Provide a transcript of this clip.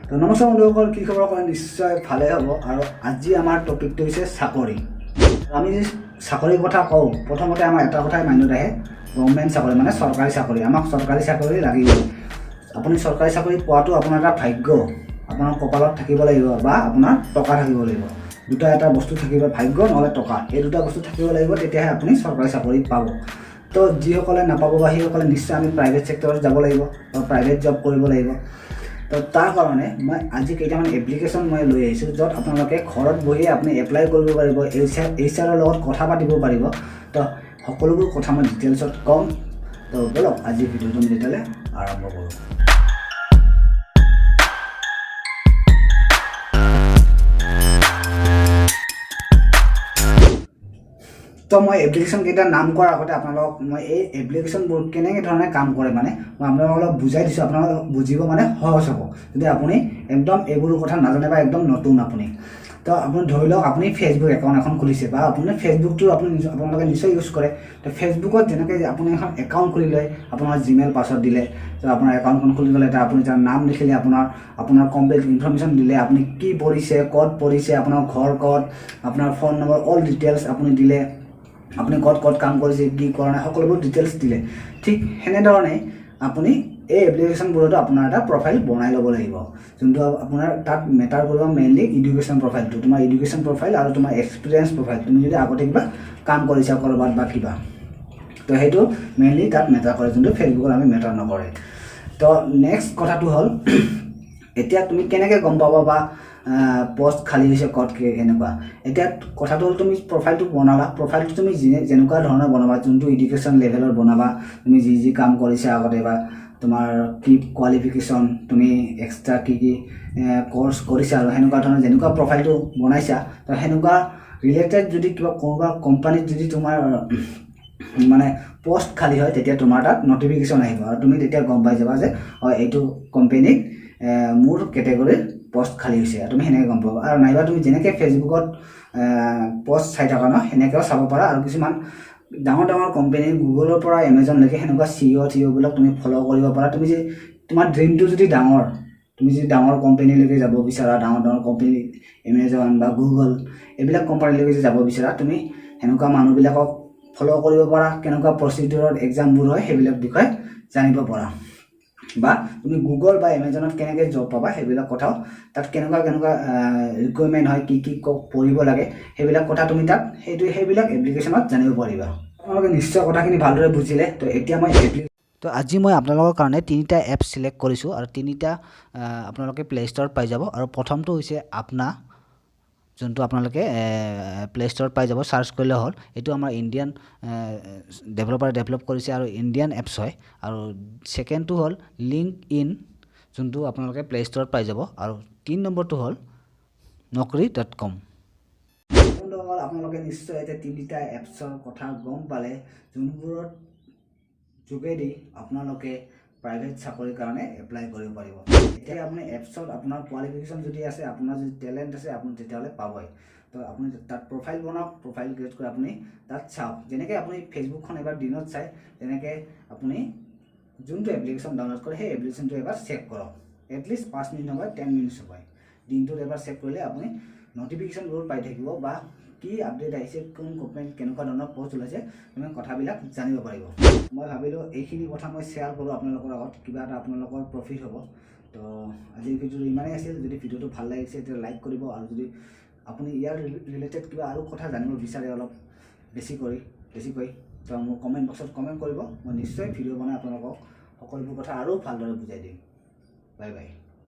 তো নমস্কাৰ বন্ধুসকল, কি খবৰ? আপোনাৰ নিশ্চয় ভালে হ'ব। আৰু আজি আমাৰ টপিকটো হৈছে চাকৰি। আমি যদি চাকৰিৰ কথা কওঁ, প্ৰথমতে আমাৰ এটা কথাই মাইণ্ডত আহে, গভৰ্ণমেণ্ট চাকৰি মানে চৰকাৰী চাকৰি। আমাক চৰকাৰী চাকৰি লাগিব। আপুনি চৰকাৰী চাকৰি পোৱাটো আপোনাৰ এটা ভাগ্য। আপোনাৰ কপালত থাকিব লাগিব বা আপোনাৰ টকা থাকিব লাগিব। দুটা এটা বস্তু থাকিব, ভাগ্য নহ'লে টকা। এই দুটা বস্তু থাকিব লাগিব, তেতিয়াহে আপুনি চৰকাৰী চাকৰি পাব। তো যিসকলে নাপাব বা সেইসকলে নিশ্চয় আমি প্ৰাইভেট ছেক্টৰত যাব লাগিব বা প্ৰাইভেট জব কৰিব লাগিব। তো তাৰ কাৰণে মই আজি কেইটামান এপ্লিকেশ্যন মই লৈ আহিছোঁ, য'ত আপোনালোকে ঘৰত বহিয়ে আপুনি এপ্লাই কৰিব পাৰিব, HR লগত কথা পাতিব পাৰিব। তো সকলোবোৰ কথা মই ডিটেইলছত ক'ম। তো বলক আজি ভিডিঅ'টো আমি তেতিয়াহ'লে আৰম্ভ কৰোঁ। তো মই এপ্লিকেশ্যনকেইটাৰ নাম কৰাৰ আগতে আপোনালোকক মই এই এপ্লিকেশ্যনবোৰ কেনেকৈ ধৰণে কাম কৰে মানে মই আপোনালোকক বুজাই দিছোঁ। আপোনালোকক বুজিব মানে সহজ হ'ব যদি আপুনি একদম এইবোৰ কথা নাজানে বা একদম নতুন আপুনি। তো আপুনি ধৰি লওক আপুনি ফেচবুক একাউণ্ট এখন খুলিছে বা আপুনি ফেচবুকটো আপোনালোকে নিশ্চয় ইউজ কৰে। তো ফেচবুকত যেনেকৈ আপুনি এখন একাউণ্ট খুলি লয়, আপোনাৰ জিমেইল পাছৱৰ্ড দিলে, তো আপোনাৰ একাউণ্টখন খুলি গ'লে এটা আপুনি তাৰ নাম লিখিলে, আপোনাৰ কমপ্লিট ইনফৰমেশ্যন দিলে, আপুনি কি পঢ়িছে, ক'ত পঢ়িছে, আপোনাৰ ঘৰ ক'ত, আপোনাৰ ফোন নম্বৰ, অল ডিটেইলছ আপুনি দিলে, আপুনি ক'ত কাম কৰিছে, কি কৰা নাই, সকলোবোৰ ডিটেইলছ দিলে। ঠিক সেনেধৰণে আপুনি এই এপ্লিকেশ্যনবোৰতো আপোনাৰ এটা প্ৰফাইল বনাই ল'ব লাগিব, যোনটো আপোনাৰ তাত মেটাৰ কৰিব মেইনলি এডুকেশ্যন প্ৰফাইলটো, তোমাৰ এডুকেশ্যন প্ৰফাইল আৰু তোমাৰ এক্সপিৰিয়েঞ্চ প্ৰফাইল। তুমি যদি আগতে কিবা কাম কৰিছা ক'ৰবাত বা কিবা, তো সেইটো মেইনলি তাত মেটাৰ কৰে, যোনটো ফেচবুকত আমি মেটাৰ নকৰে। তো নেক্সট কথাটো হ'ল, এতিয়া তুমি কেনেকৈ গম পাবা বা পোষ্ট খালী হৈছে ক'ত এনেকুৱা। এতিয়া কথাটো হ'ল, তুমি প্ৰফাইলটো বনালা, প্ৰফাইলটো তুমি যেনেকুৱা ধৰণৰ বনাবা, যোনটো এডুকেশ্যন লেভেলৰ বনাবা, তুমি যি কাম কৰিছা আগতে বা তোমাৰ কি কোৱালিফিকেশ্যন, তুমি এক্সট্ৰা কি কৰ্চ কৰিছা, আৰু সেনেকুৱা ধৰণৰ যেনেকুৱা প্ৰফাইলটো বনাইছা, তো সেনেকুৱা ৰিলেটেড যদি কিবা কোনোবা কোম্পানীত যদি তোমাৰ মানে পোষ্ট খালী হয়, তেতিয়া তোমাৰ তাত নটিফিকেশ্যন আহিব আৰু তুমি তেতিয়া গম পাই যাবা যে এইটো কোম্পানীত মোৰ কেটেগৰীৰ পোষ্ট খালী হৈছে। তুমি সেনেকৈ গম পাবা। আৰু নাইবা তুমি যেনেকৈ ফেচবুকত পোষ্ট চাই থাকা ন, সেনেকৈও চাব পাৰা। আৰু কিছুমান ডাঙৰ কোম্পানী, গুগলৰ পৰা এমেজনলৈকে সেনেকুৱা CEO বিলাক তুমি ফ'ল' কৰিব পাৰা। তুমি যে তোমাৰ ড্ৰিমটো যদি ডাঙৰ, তুমি যদি ডাঙৰ কোম্পানীলৈকে যাব বিচাৰা, ডাঙৰ কোম্পানী এমেজন বা গুগল এইবিলাক কোম্পানীলৈকে যদি যাব বিচাৰা, তুমি সেনেকুৱা মানুহবিলাকক ফ'ল' কৰিব পাৰা। কেনেকুৱা প্ৰচিডিউৰত এক্সামবোৰ হয় সেইবিলাক বিষয়ে জানিব পাৰা। বা তুমি গুগল বা এমেজনত কেনেকৈ জব পাবা সেইবিলাক কথাও, তাত কেনেকুৱা ৰিকুৱাৰমেণ্ট হয়, কি পঢ়িব লাগে, সেইবিলাক কথা তুমি তাত সেইবিলাক এপ্লিকেশ্যনত জানিব পাৰিবা। আপোনালোকে নিশ্চয় কথাখিনি ভালদৰে বুজিলে। তো এতিয়া তো আজি মই আপোনালোকৰ কাৰণে তিনিটা এপ চিলেক্ট কৰিছোঁ, আৰু তিনিটা আপোনালোকে প্লে ষ্ট'ৰত পাই যাব। আৰু প্ৰথমটো হৈছে আপনা, যোনটো আপোনালোকে প্লে ষ্ট'ৰত পাই যাব, চাৰ্চ কৰিলে হ'ল। এইটো আমাৰ ইণ্ডিয়ান ডেভেলপাৰে ডেভেলপ কৰিছে আৰু ইণ্ডিয়ান এপছ হয়। আৰু ছেকেণ্ডটো হ'ল লিংকডইন, যোনটো আপোনালোকে প্লে ষ্ট'ৰত পাই যাব। আৰু 3 নম্বৰটো হ'ল naukri.com। বন্ধুসকল, আপোনালোকে নিশ্চয় এতিয়া তিনিটা এপছৰ কথা গম পালে, যোনবোৰৰ যোগেদি আপোনালোকে প্ৰাইভেট চাকৰিৰ কাৰণে এপ্লাই কৰিব পাৰিব। এতিয়া আপুনি এপছত আপোনাৰ কোৱালিফিকেশ্যন যদি আছে, আপোনাৰ যদি টেলেণ্ট আছে, আপুনি তেতিয়াহ'লে পাবই। তো আপুনি তাত প্ৰফাইল বনাওক, প্ৰফাইল ক্ৰিয়েট কৰি আপুনি তাত চাওক। যেনেকৈ আপুনি ফেচবুকখন এবাৰ দিনত চাই, তেনেকৈ আপুনি যোনটো এপ্লিকেশ্যন ডাউনলোড কৰে সেই এপ্লিকেশ্যনটো এবাৰ চেক কৰক। এটলিষ্ট 5 মিনিট নহয়, 10 মিনিটছ হয়। দিনটোত এবাৰ চেক কৰিলে আপুনি নটিফিকেশ্যনবোৰ পাই থাকিব, বা কি আপডেট আহিছে, কোন কোম্পানীত কেনেকুৱা ধৰণৰ পোষ্ট ওলাইছে, তুমি কথাবিলাক জানিব পাৰিব। মই ভাবিলোঁ এইখিনি কথা মই শ্বেয়াৰ কৰোঁ আপোনালোকৰ আগত, কিবা এটা আপোনালোকৰ প্ৰফিট হ'ব। তো আজিৰ ভিডিঅ'টো ইমানেই আছিল। যদি ভিডিঅ'টো ভাল লাগিছে তেতিয়া লাইক কৰিব, আৰু যদি আপুনি ইয়াৰ ৰিলেটেড কিবা আৰু কথা জানিব বিচাৰে অলপ বেছিকৈ, তো মোক কমেণ্ট বক্সত কমেণ্ট কৰিব। মই নিশ্চয় ভিডিঅ' বনাই আপোনালোকক সকলোবোৰ কথা আৰু ভালদৰে বুজাই দিম। Bye bye.